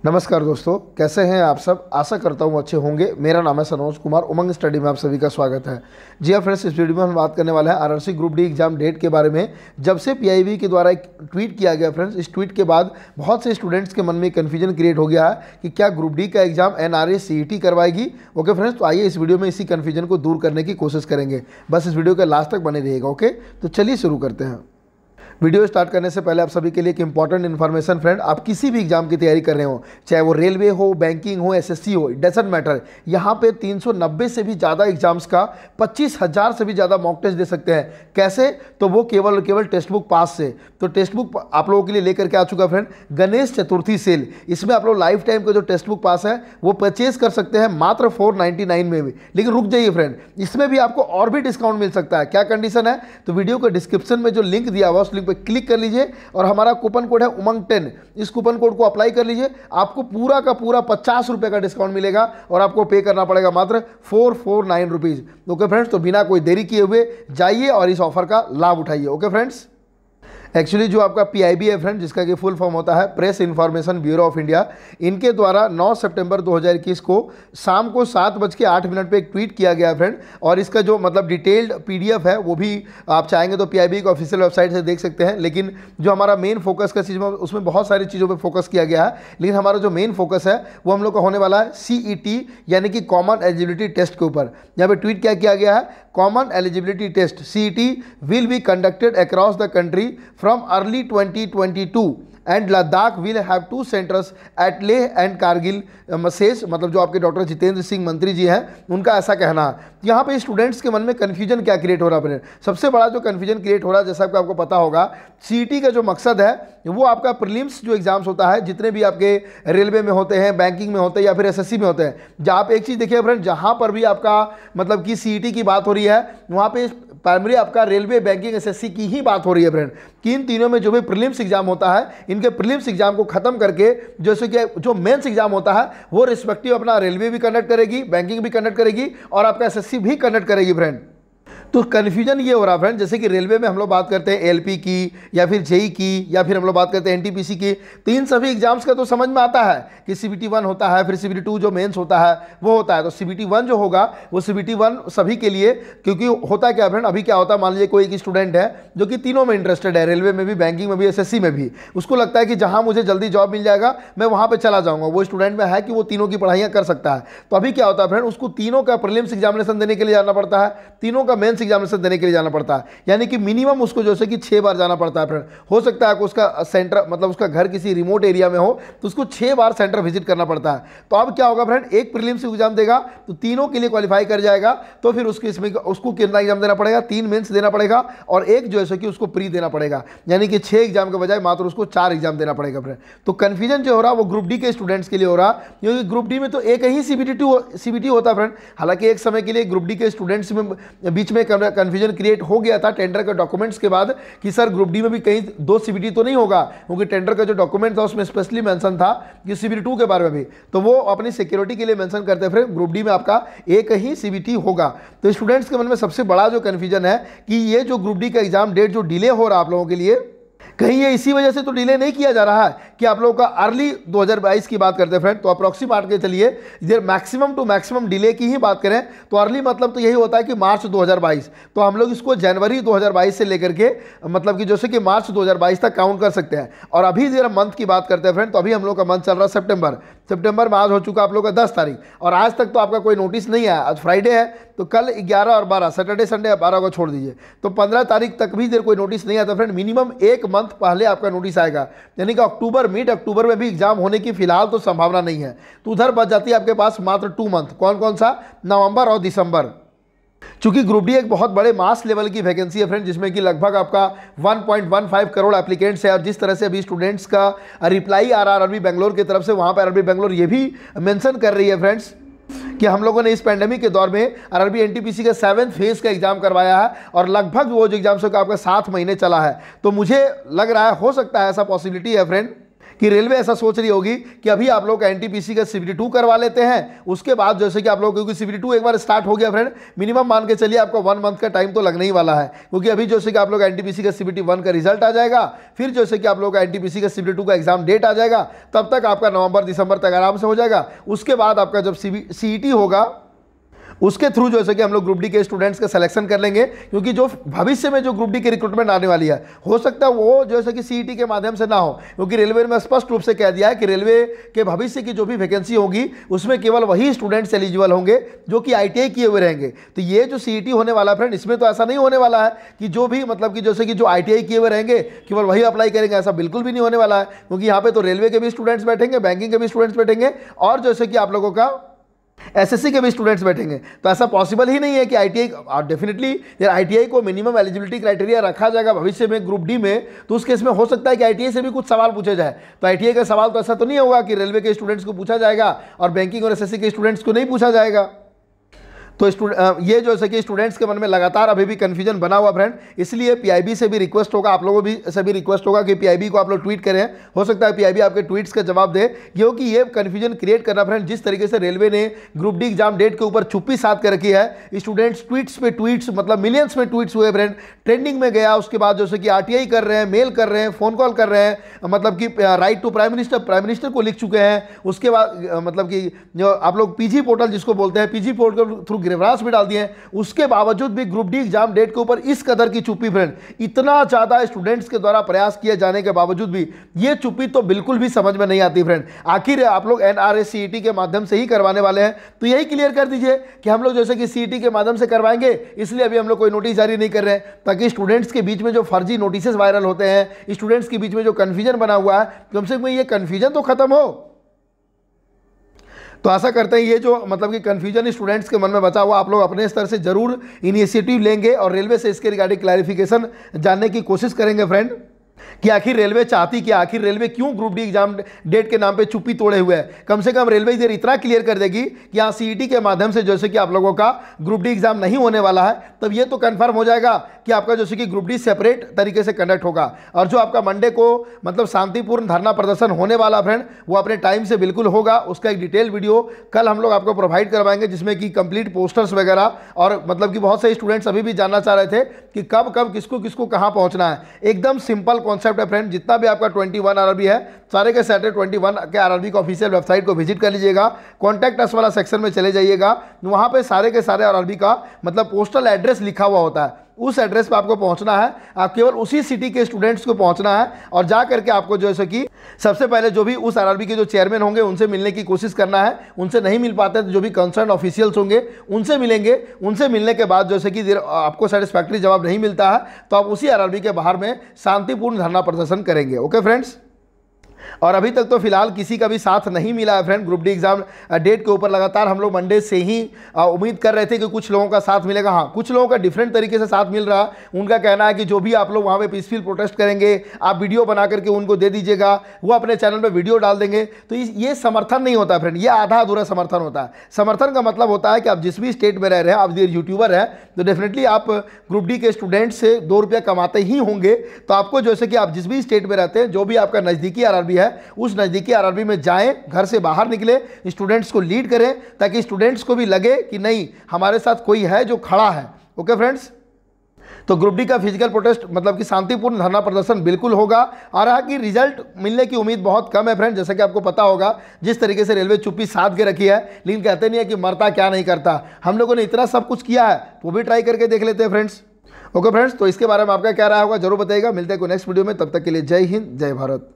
नमस्कार दोस्तों, कैसे हैं आप सब। आशा करता हूँ अच्छे होंगे। मेरा नाम है सनोज कुमार। उमंग स्टडी में आप सभी का स्वागत है। जी हाँ फ्रेंड्स, इस वीडियो में हम बात करने वाले हैं RRC group D exam date के बारे में। जब से पीआईबी के द्वारा एक ट्वीट किया गया फ्रेंड्स, इस ट्वीट के बाद बहुत से स्टूडेंट्स के मन में कन्फ्यूजन क्रिएट हो गया है कि क्या ग्रुप डी का एग्जाम एनआरए सीईटी करवाएगी। ओके फ्रेंड्स, तो आइए इस वीडियो में इसी कन्फ्यूजन को दूर करने की कोशिश करेंगे। बस इस वीडियो के लास्ट तक बने रहिएगा। ओके, तो चलिए शुरू करते हैं। वीडियो स्टार्ट करने से पहले आप सभी के लिए एक इंपॉर्टेंट इन्फॉर्मेशन फ्रेंड, आप किसी भी एग्जाम की तैयारी कर रहे हो, चाहे वो रेलवे हो, बैंकिंग हो, एसएससी हो, इट डजंट मैटर। यहाँ पे 390 से भी ज़्यादा एग्जाम्स का 25,000 से भी ज़्यादा मॉक टेस्ट दे सकते हैं। कैसे? तो वो केवल टेक्स्ट बुक पास से। तो टेक्स्ट बुक आप लोगों के लिए लेकर के आ चुका फ्रेंड गणेश चतुर्थी सेल। इसमें आप लोग लाइफ टाइम का जो टेक्स्ट बुक पास है वो परचेज कर सकते हैं मात्र 499 में भी। लेकिन रुक जाइए फ्रेंड, इसमें भी आपको और भी डिस्काउंट मिल सकता है। क्या कंडीशन है? तो वीडियो के डिस्क्रिप्शन में जो लिंक दिया हुआ उस लिंक पर क्लिक कर लीजिए और हमारा कूपन कोड है उमंग10। इस कूपन कोड को अप्लाई कर लीजिए, आपको पूरा का पूरा 50 रुपये का डिस्काउंट मिलेगा और आपको पे करना पड़ेगा मात्र 449 रुपीज़। ओके फ्रेंड्स, तो बिना कोई देरी किए हुए जाइए और इस ऑफर का लाभ उठाइए। ओके फ्रेंड्स, एक्चुअली जो आपका पीआईबी है फ्रेंड, जिसका कि फुल फॉर्म होता है press information bureau of India, इनके द्वारा 9 सितंबर 2021 को शाम को 7:08 पे एक ट्वीट किया गया फ्रेंड। और इसका जो डिटेल्ड पीडीएफ है वो भी आप चाहेंगे तो पीआईबी की ऑफिशियल वेबसाइट से देख सकते हैं। लेकिन जो हमारा मेन फोकस का चीज़ उसमें बहुत सारी चीज़ों पर फोकस किया गया है, लेकिन हमारा जो मेन फोकस है वो हम लोग का होने वाला है सीईटी यानी कि कॉमन एलिजिबिलिटी टेस्ट के ऊपर। यहाँ पे ट्वीट क्या किया गया है? Common eligibility test CET will be conducted across the country from early 2022 and Ladakh will have 2 centers at Leh and Kargil masses. मतलब जो आपके डॉक्टर जितेंद्र सिंह मंत्री जी हैं, उनका ऐसा कहना है। यहाँ पे स्टूडेंट्स के मन में कन्फ्यूजन क्या क्रिएट हो रहा है? सबसे बड़ा जो कन्फ्यूजन क्रिएट हो रहा है, जैसा कि आपको पता होगा, सीईटी का जो मकसद है वो आपका प्रीलिम्स जो एग्जाम्स होता है, जितने भी आपके रेलवे में होते हैं, बैंकिंग में होते हैं या फिर एसएससी में होते हैं, जहाँ आप एक चीज़ देखिए फ्रेंड, जहाँ पर भी आपका कि सीईटी की बात हो रही है, वहाँ पे प्राइमरी आपका रेलवे, बैंकिंग, एसएससी की ही बात हो रही है फ्रेंड। कि इन तीनों में जो भी प्रीलिम्स एग्जाम होता है, इनके प्रीलिम्स एग्जाम को खत्म करके जैसे कि जो मेंस एग्जाम होता है वो रिस्पेक्टिव अपना रेलवे भी कंडक्ट करेगी, बैंकिंग भी कंडक्ट करेगी और आपका एसएससी भी कंडक्ट करेगी फ्रेंड। तो कन्फ्यूजन ये हो रहा फ्रेंड, जैसे कि रेलवे में हम लोग बात करते हैं एलपी की या फिर जेई की या फिर हम लोग बात करते हैं एनटीपीसी की, तो इन सभी एग्जाम्स का तो समझ में आता है कि सीबीटी 1 होता है, फिर सीबीटी 2 जो मेंस होता है वो होता है। तो सीबीटी 1 जो होगा वो सीबीटी 1 सभी के लिए, क्योंकि होता क्या फ्रेंड, अभी क्या होता है, मान लीजिए कोई एक स्टूडेंट है जो कि तीनों में इंटरेस्टेड है, रेलवे में भी, बैंकिंग में भी, एसएससी में भी। उसको लगता है कि जहाँ मुझे जल्दी जॉब मिल जाएगा मैं वहाँ पर चला जाऊँगा। वो स्टूडेंट में है कि वो तीनों की पढ़ाइयाँ कर सकता है। तो अभी क्या होता है फ्रेंड, उसको तीनों का प्रीलिम्स एग्जामिनेशन देने के लिए जाना पड़ता है, तीनों का मेंस एग्जामिनेशन देने के लिए जाना पड़ता है। यानी कि मिनिमम उसको जैसे कि 6 बार जाना पड़ता है फ्रेंड। हो सकता है कि उसका सेंटर उसका घर किसी रिमोट एरिया में हो तो उसको 6 बार सेंटर विजिट करना पड़ता है। तो अब क्या होगा फ्रेंड, एक प्रीलिम्स एग्जाम देगा तो तीनों के लिए क्वालिफाई कर जाएगा, तो फिर उसको कितना एग्जाम देना पड़ेगा? 3 मेंस देना पड़ेगा और एक जो है कि उसको प्री देना पड़ेगा। यानी कि 6 एग्जाम के बजाय मात्र उसको 4 एग्जाम देना पड़ेगा फ्रेंड। तो कंफ्यूजन जो हो रहा है वो ग्रुप डी के स्टूडेंट्स के लिए हो रहा, क्योंकि ग्रुप डी में तो एक ही सीबीटी होता है फ्रेंड। हालांकि एक समय के लिए ग्रुप डी के स्टूडेंट्स में बीच में कंफ्यूजन क्रिएट हो गया था टेंडर के डॉक्यूमेंट्स के बाद कि सर ग्रुप डी में भी कहीं 2 सीबीटी तो नहीं होगा, क्योंकि टेंडर का जो डॉक्यूमेंट था उसमें स्पेशली मेंशन था कि सीबीटी 2 के बारे में भी। तो वो अपनी सिक्योरिटी के लिए मेंशन करते फिर ग्रुप डी में आपका एक ही सीबीटी होगा। तो स्टूडेंट्स के मन में सबसे बड़ा जो कंफ्यूजन है कि ये जो ग्रुप डी का एग्जाम डेट जो डिले हो रहा है आप लोगों के लिए, कहीं ये इसी वजह से तो डिले नहीं किया जा रहा है कि आप लोगों का अर्ली 2022 की बात करते हैं फ्रेंड। तो अप्रॉक्सीमेट के चलिए इधर मैक्सिमम टू मैक्सिमम डिले की ही बात करें तो अर्ली मतलब तो यही होता है कि मार्च 2022। तो हम लोग इसको जनवरी 2022 से लेकर के कि जैसे कि मार्च 2022 तक काउंट कर सकते हैं। और अभी जरा मंथ की बात करते हैं फ्रेंड, तो अभी हम लोग का मंथ चल रहा है सितंबर में। आज हो चुका आप लोग का 10 तारीख और आज तक तो आपका कोई नोटिस नहीं आया। आज फ्राइडे है तो कल 11 और 12 सैटरडे संडे 12 को छोड़ दीजिए, तो 15 तारीख तक भी देर कोई नोटिस नहीं आता फ्रेंड। मिनिमम 1 मंथ पहले आपका नोटिस आएगा, यानी कि मिड अक्टूबर में भी एग्जाम होने की फिलहाल तो संभावना नहीं है। तो उधर बच जाती है आपके पास मात्र 2 मंथ। कौन कौन सा? नवंबर और दिसंबर। चूंकि ग्रुप डी एक बहुत बड़े मास लेवल की वैकेंसी है फ्रेंड, जिसमें कि लगभग आपका 1.15 करोड़ एप्लीकेंट्स है। और जिस तरह से अभी स्टूडेंट्स का रिप्लाई आ रहा है आरआरबी बेंगलोर की तरफ से, वहाँ पर आरआरबी बेंगलोर ये भी मेंशन कर रही है फ्रेंड्स कि हम लोगों ने इस पेंडेमिक के दौर में आरआरबी एनटीपीसी का 7th फेज का एग्जाम करवाया है और लगभग वो जो एग्जाम का आपका 7 महीने चला है। तो मुझे लग रहा है, हो सकता है ऐसा पॉसिबिलिटी है फ्रेंड कि रेलवे ऐसा सोच रही होगी कि अभी आप लोग का एनटीपीसी का सीबीटी 2 करवा लेते हैं, उसके बाद जैसे कि आप लोग क्योंकि सीबीटी 2 एक बार स्टार्ट हो गया फ्रेंड, मिनिमम मान के चलिए आपको 1 मंथ का टाइम तो लगने ही वाला है, क्योंकि अभी जैसे कि आप लोग एनटीपीसी का सीबीटी 1 का रिजल्ट आ जाएगा, फिर जैसे कि आप लोग का एनटीपीसी का सीबीटी 2 का एग्जाम डेट आ जाएगा, तब तक आपका नवंबर दिसंबर तक आराम से हो जाएगा। उसके बाद आपका जब सीईटी होगा उसके थ्रू जैसे कि हम लोग ग्रुप डी के स्टूडेंट्स का सिलेक्शन कर लेंगे, क्योंकि जो भविष्य में जो ग्रुप डी की रिक्रूटमेंट आने वाली है हो सकता है वो जैसे कि सीईटी के माध्यम से ना हो, क्योंकि रेलवे ने स्पष्ट रूप से कह दिया है कि रेलवे के भविष्य की जो भी वैकेंसी होगी उसमें केवल वही स्टूडेंट्स एलिजिबल होंगे जो कि आईटीआई किए हुए रहेंगे। तो ये जो सीईटी होने वाला है फ्रेंड, इसमें तो ऐसा नहीं होने वाला है कि जो भी मतलब कि जैसे कि जो आईटीआई किए हुए रहेंगे केवल वही अप्लाई करेंगे, ऐसा बिल्कुल भी नहीं होने वाला है, क्योंकि यहाँ पे तो रेलवे के भी स्टूडेंट्स बैठेंगे, बैंकिंग के भी स्टूडेंट्स बैठेंगे और जैसे कि आप लोगों का एसएससी के भी स्टूडेंट्स बैठेंगे। तो ऐसा पॉसिबल ही नहीं है कि आईटीआई, और डेफिनेटली यार आईटीआई को मिनिमम एलिजिबिलिटी क्राइटेरिया रखा जाएगा भविष्य में ग्रुप डी में, तो उस केस में हो सकता है कि आईटीआई से भी कुछ सवाल पूछे जाए। तो आईटीआई का सवाल तो ऐसा तो नहीं होगा कि रेलवे के स्टूडेंट्स को पूछा जाएगा और बैंकिंग और एसएससी के स्टूडेंट्स को नहीं पूछा जाएगा। तो ये जो है कि स्टूडेंट्स के मन में लगातार अभी भी कन्फ्यूजन बना हुआ फ्रेंड, इसलिए पीआईबी से भी रिक्वेस्ट होगा, आप लोगों भी से भी रिक्वेस्ट होगा कि पीआईबी को आप लोग ट्वीट करें, हो सकता है पीआईबी आपके ट्वीट्स का जवाब दे, क्योंकि ये कन्फ्यूजन क्रिएट करना फ्रेंड, जिस तरीके से रेलवे ने ग्रुप डी एग्जाम डेट के ऊपर चुप्पी साध कर रखी है, स्टूडेंट्स ट्वीट्स पे ट्वीट्स मतलब मिलियंस में ट्वीट्स हुए फ्रेंड, ट्रेंडिंग में गया, उसके बाद जैसे कि आरटीआई कर रहे हैं, मेल कर रहे हैं, फोन कॉल कर रहे हैं, मतलब कि राइट टू प्राइम मिनिस्टर को लिख चुके हैं, उसके बाद मतलब कि जो आप लोग पीजी पोर्टल जिसको बोलते हैं, पीजी पोर्टल के थ्रू गिरफ्तार भी डाल दिए, उसके बावजूद भी ग्रुप डी एग्जाम डेट के ऊपर इस कदर की चुप्पी फ्रेंड, इतना ज्यादा स्टूडेंट्स के द्वारा प्रयास किए जाने के बावजूद भी ये चुप्पी तो बिल्कुल भी समझ में नहीं आती फ्रेंड। आखिर आप लोग एनआरएस सीईटी के माध्यम से ही करवाने वाले हैं, तो यही क्लियर कर दीजिए कि हम लोग जैसे कि सीईटी के माध्यम से करवाएंगे, इसलिए अभी हम लोग कोई नोटिस जारी नहीं कर रहे हैं, ताकि स्टूडेंट्स के बीच में जो फर्जी नोटिस वायरल होते हैं, स्टूडेंट्स के बीच में जो कंफ्यूजन बना हुआ है, कम से कम ये कंफ्यूजन तो खत्म हो। तो आशा करते हैं ये जो मतलब कि कन्फ्यूजन स्टूडेंट्स के मन में बचा हुआ, आप लोग अपने स्तर से जरूर इनिशिएटिव लेंगे और रेलवे से इसके रिगार्डिंग क्लैरिफिकेशन जानने की कोशिश करेंगे फ्रेंड, कि आखिर रेलवे चाहती क्या, आखिर रेलवे क्यों ग्रुप डी एग्जाम डेट के नाम पे चुप्पी तोड़े हुए है। कम से कम रेलवे इधर इतना क्लियर कर देगी कि यहाँ सीईटी के माध्यम से जैसे कि आप लोगों का ग्रुप डी एग्जाम नहीं होने वाला है, तब ये तो कंफर्म हो जाएगा कि आपका जैसे कि ग्रुप डी सेपरेट तरीके से कंडक्ट होगा, और जो आपका मंडे को मतलब शांतिपूर्ण धरना प्रदर्शन होने वाला फ्रेंड, वो अपने टाइम से बिल्कुल होगा। उसका एक डिटेल वीडियो कल हम लोग आपको प्रोवाइड करवाएंगे, जिसमें कि कंप्लीट पोस्टर्स वगैरह, और मतलब कि बहुत से स्टूडेंट्स अभी भी जानना चाह रहे थे कि कब कब किसको किसको कहाँ पहुँचना है। एकदम सिंपल कॉन्सेप्ट है फ्रेंड, जितना भी आपका 21 आरआरबी है, सारे के सारे 21 के आरआरबी का ऑफिशियल वेबसाइट को विजिट कर लीजिएगा, कॉन्टैक्ट अस वाला सेक्शन में चले जाइएगा, वहाँ पे सारे के सारे आरआरबी का मतलब पोस्टल एड्रेस लिखा हुआ होता है, उस एड्रेस पे आपको पहुंचना है। आप केवल उसी सिटी के स्टूडेंट्स को पहुंचना है और जा करके आपको जैसे कि सबसे पहले जो भी उस आरआरबी के जो चेयरमैन होंगे उनसे मिलने की कोशिश करना है। उनसे नहीं मिल पाते तो जो भी कंसर्न ऑफिशियल्स होंगे उनसे मिलेंगे। उनसे मिलने के बाद जैसे कि आपको सेटिस्फैक्ट्री जवाब नहीं मिलता है तो आप उसी आरआरबी के बाहर में शांतिपूर्ण धरना प्रदर्शन करेंगे। ओके फ्रेंड्स, और अभी तक तो फिलहाल किसी का भी साथ नहीं मिला है friend. Group D exam date के ऊपर लगातार हम लोग मंडे से ही उम्मीद कर रहे थे कि कुछ लोगों का साथ मिलेगा। हाँ, कुछ लोगों का डिफरेंट तरीके से साथ मिल रहा। उनका कहना है कि जो भी आप लोग वहाँ पे पीसफुल प्रोटेस्ट करेंगे, आप वीडियो बना करके उनको दे दीजिएगा, वो अपने चैनल पर वीडियो डाल देंगे। तो ये समर्थन नहीं होता फ्रेंड, ये आधा अधूरा समर्थन होता है। समर्थन का मतलब होता है कि आप जिस भी स्टेट में रह रहे हैं, आप यूट्यूबर हैं तो डेफिनेटली आप ग्रुप डी के स्टूडेंट से 2 रुपया कमाते ही होंगे। तो आपको जैसे कि आप जिस भी स्टेट में रहते हैं, जो भी आपका नज़दीकी आरआरबी है, उस नज़दीकी आरआरबी में जाएं, घर से बाहर निकले, स्टूडेंट्स को लीड करें, ताकि स्टूडेंट्स को भी लगे कि नहीं, हमारे साथ कोई है जो खड़ा है। ओके फ्रेंड्स, तो ग्रुप डी का फिजिकल प्रोटेस्ट मतलब कि शांतिपूर्ण धरना प्रदर्शन बिल्कुल होगा। और यहाँ की रिजल्ट मिलने की उम्मीद बहुत कम है फ्रेंड, जैसा कि आपको पता होगा जिस तरीके से रेलवे चुप्पी साध के रखी है। लेकिन कहते नहीं है कि मरता क्या नहीं करता, हम लोगों ने इतना सब कुछ किया है, वो भी ट्राई करके देख लेते हैं फ्रेंड्स। ओके फ्रेंड्स, तो इसके बारे में आपका क्या राय होगा जरूर बताइएगा। मिलते हैं कोई नेक्स्ट वीडियो में, तब तक के लिए जय हिंद, जय भारत।